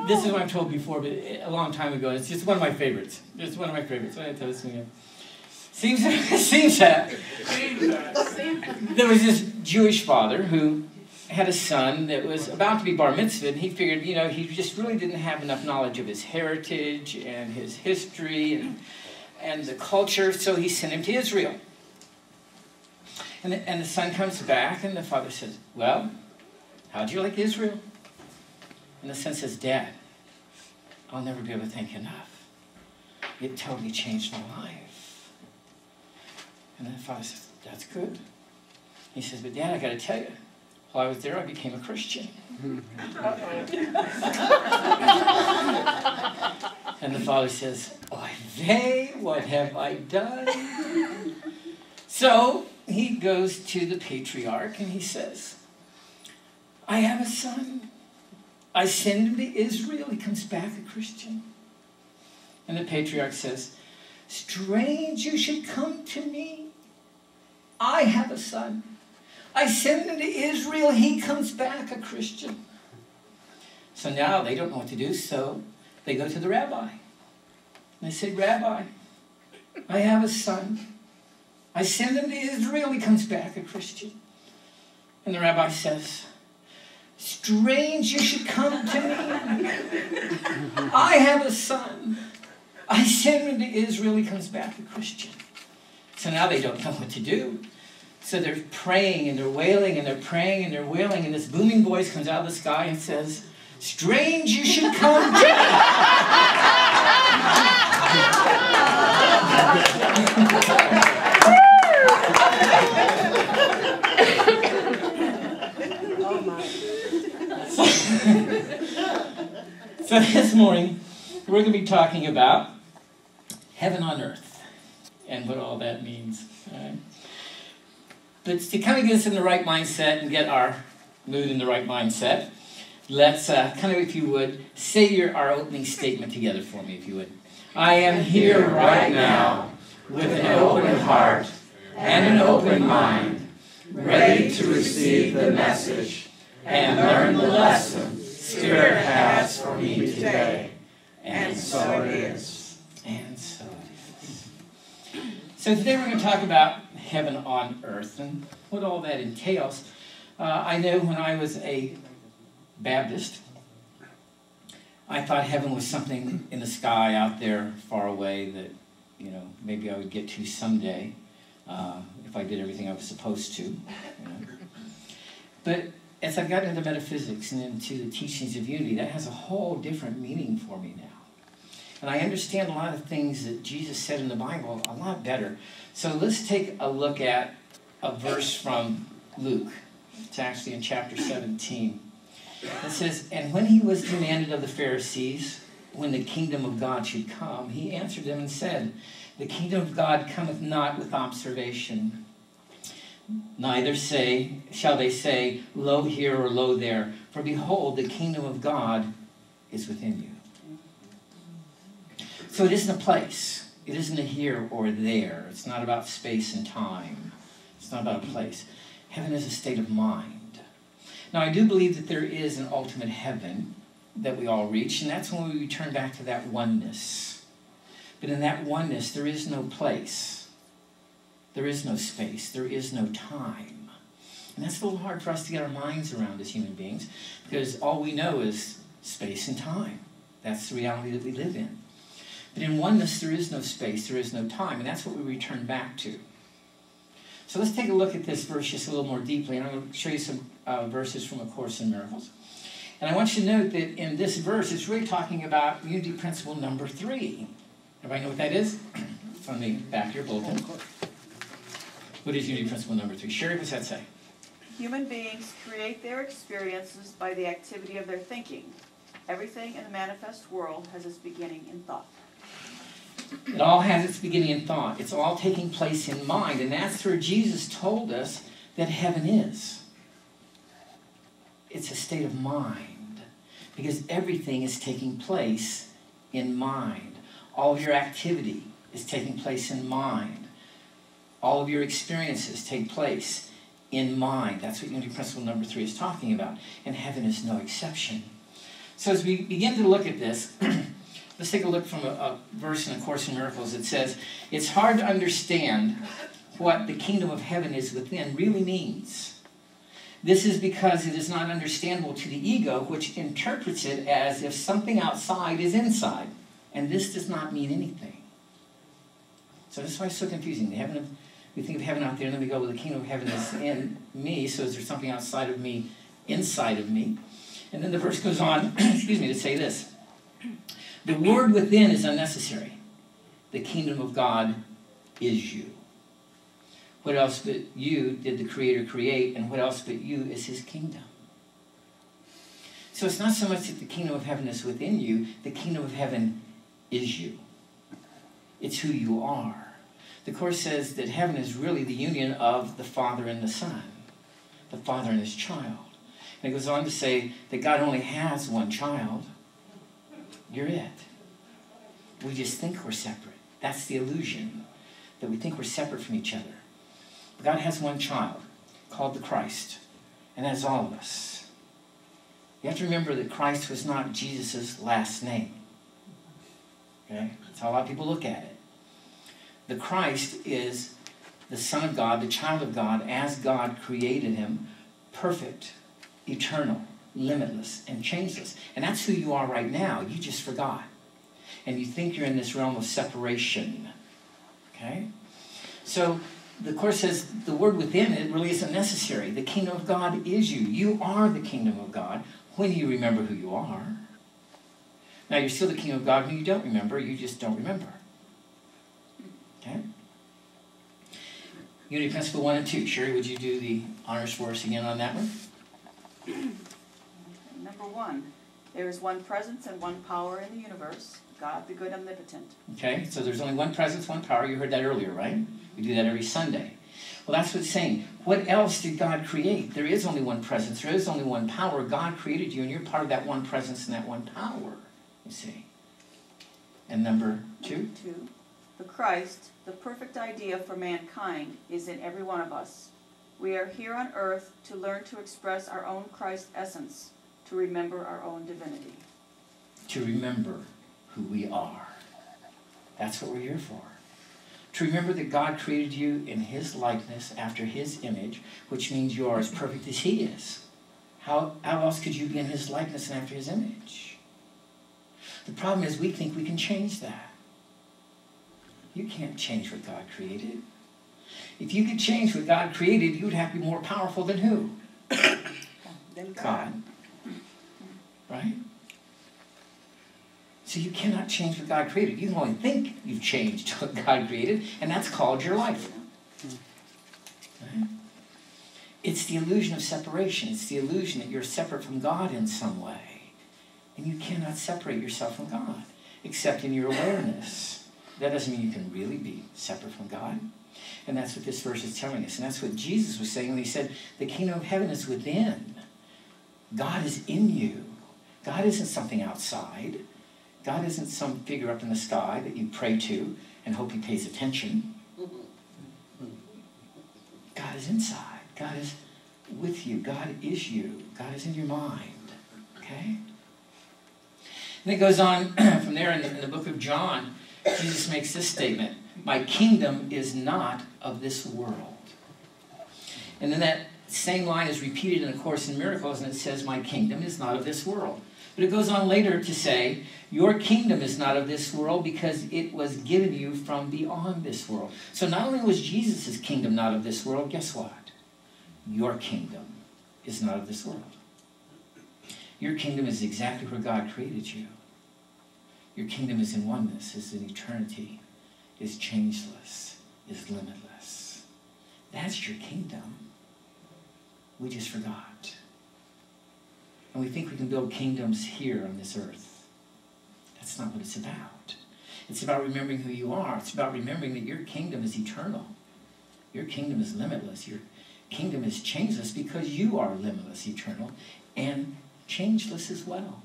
This is what I've told before, but a long time ago. It's just one of my favorites. It's one of my favorites. I tell this again. Seems that there was this Jewish father who had a son that was about to be bar mitzvah, and he figured, he just really didn't have enough knowledge of his heritage and his history and the culture, so he sent him to Israel. And the son comes back, and the father says, well, how'd you like Israel? And the son says, Dad, I'll never be able to thank you enough. It totally changed my life. And the father says, that's good. He says, but Dad, I got to tell you, while I was there, I became a Christian. And the father says, oy vey, what have I done? So he goes to the patriarch and he says, I have a son. I send him to Israel. He comes back a Christian. And the patriarch says, strange you should come to me. I have a son. I send him to Israel. He comes back a Christian. So now they don't know what to do, so they go to the rabbi. And they say, Rabbi, I have a son. I send him to Israel. He comes back a Christian. And the rabbi says, strange you should come to me. I have a son. I send him to Israel. He comes back a Christian. So now they don't know what to do. So they're praying and they're wailing and they're praying and they're wailing, and this booming voice comes out of the sky and says, strange you should come to me. So this morning, we're going to be talking about heaven on earth and what all that means. Right? But to kind of get us in the right mindset and get our mood in the right mindset, let's kind of, if you would, say our opening statement together for me, if you would. I am here right now with an open heart and an open mind, ready to receive the message and learn the lesson Spirit has for me today. And so it is. And so it is. So today we're going to talk about heaven on earth and what all that entails. I know when I was a Baptist, I thought heaven was something in the sky out there far away that, maybe I would get to someday if I did everything I was supposed to. But as I've gotten into metaphysics and into the teachings of unity, that has a whole different meaning for me now. And I understand a lot of things that Jesus said in the Bible a lot better. So let's take a look at a verse from Luke. It's actually in chapter 17. It says, and when he was demanded of the Pharisees when the kingdom of God should come, he answered them and said, the kingdom of God cometh not with observation. Neither shall they say, lo here or lo there. For behold, the kingdom of God is within you. So it isn't a place. It isn't a here or there. It's not about space and time. It's not about a place. Heaven is a state of mind. Now, I do believe that there is an ultimate heaven that we all reach, and that's when we return back to that oneness. But in that oneness, there is no place. There is no space. There is no time. And that's a little hard for us to get our minds around as human beings, because all we know is space and time. That's the reality that we live in. But in oneness, there is no space, there is no time, and that's what we return back to. So let's take a look at this verse just a little more deeply, and I'm going to show you some verses from A Course in Miracles. And I want you to note that in this verse, it's really talking about unity principle number 3. Everybody know what that is? It's on the back of your bulletin. What is unity principle number 3? Sherry, what's that say? Human beings create their experiences by the activity of their thinking. Everything in the manifest world has its beginning in thought. It all has its beginning in thought. It's all taking place in mind. And that's where Jesus told us that heaven is. It's a state of mind. Because everything is taking place in mind. All of your activity is taking place in mind. All of your experiences take place in mind. That's what unity principle number 3 is talking about. And heaven is no exception. So as we begin to look at this, let's take a look from a verse in A Course in Miracles. It says, it's hard to understand what the kingdom of heaven is within really means. This is because it is not understandable to the ego, which interprets it as if something outside is inside. And this does not mean anything. So that's why it's so confusing. We think of heaven out there, and then we go, well, the kingdom of heaven is in me, so is there something outside of me, inside of me? And then the verse goes on, excuse me, to say this. The word within is unnecessary. The kingdom of God is you. What else but you did the Creator create, and what else but you is his kingdom? So it's not so much that the kingdom of heaven is within you, the kingdom of heaven is you. It's who you are. The Course says that heaven is really the union of the Father and the Son, the Father and his child. And it goes on to say that God only has one child. You're it. We just think we're separate. That's the illusion, that we think we're separate from each other. But God has one child called the Christ, and that's all of us. You have to remember that Christ was not Jesus' last name. Okay? That's how a lot of people look at it. The Christ is the Son of God, the child of God, as God created him, perfect, eternal, limitless, and changeless. And that's who you are right now. You just forgot. And you think you're in this realm of separation. Okay? So the Course says the word within it really isn't necessary. The kingdom of God is you. You are the kingdom of God when you remember who you are. Now, you're still the kingdom of God when you don't remember. You just don't remember. Okay? Unity Principle 1 and 2. Sherry, would you do the honors for us again on that one? Number 1, there is one presence and one power in the universe, God the good omnipotent. Okay, so there's only one presence, one power. You heard that earlier, right? We do that every Sunday. Well, that's what it's saying. What else did God create? There is only one presence. There is only one power. God created you, and you're part of that one presence and that one power, you see. And number 2? 2, the Christ, the perfect idea for mankind, is in every one of us. We are here on earth to learn to express our own Christ essence, to remember our own divinity. To remember who we are. That's what we're here for. To remember that God created you in his likeness, after his image, which means you are as perfect as he is. How else could you be in his likeness and after his image? The problem is we think we can change that. You can't change what God created. If you could change what God created, you would have to be more powerful than who? Than God. Right? So you cannot change what God created. You can only think you've changed what God created, and that's called your life. Right? It's the illusion of separation. It's the illusion that you're separate from God in some way. And you cannot separate yourself from God, except in your awareness. That doesn't mean you can really be separate from God. And that's what this verse is telling us. And that's what Jesus was saying when he said, the kingdom of heaven is within. God is in you. God isn't something outside. God isn't some figure up in the sky that you pray to and hope he pays attention. God is inside. God is with you. God is you. God is in your mind. Okay? And it goes on from there in the book of John. Jesus makes this statement. My kingdom is not of this world. And then that same line is repeated in A Course in Miracles, and it says, my kingdom is not of this world. But it goes on later to say, your kingdom is not of this world because it was given you from beyond this world. So not only was Jesus' kingdom not of this world, guess what? Your kingdom is not of this world. Your kingdom is exactly where God created you. Your kingdom is in oneness, is in eternity, is changeless, is limitless. That's your kingdom. We just forgot. And we think we can build kingdoms here on this earth. That's not what it's about. It's about remembering who you are. It's about remembering that your kingdom is eternal. Your kingdom is limitless. Your kingdom is changeless because you are limitless, eternal, and changeless as well.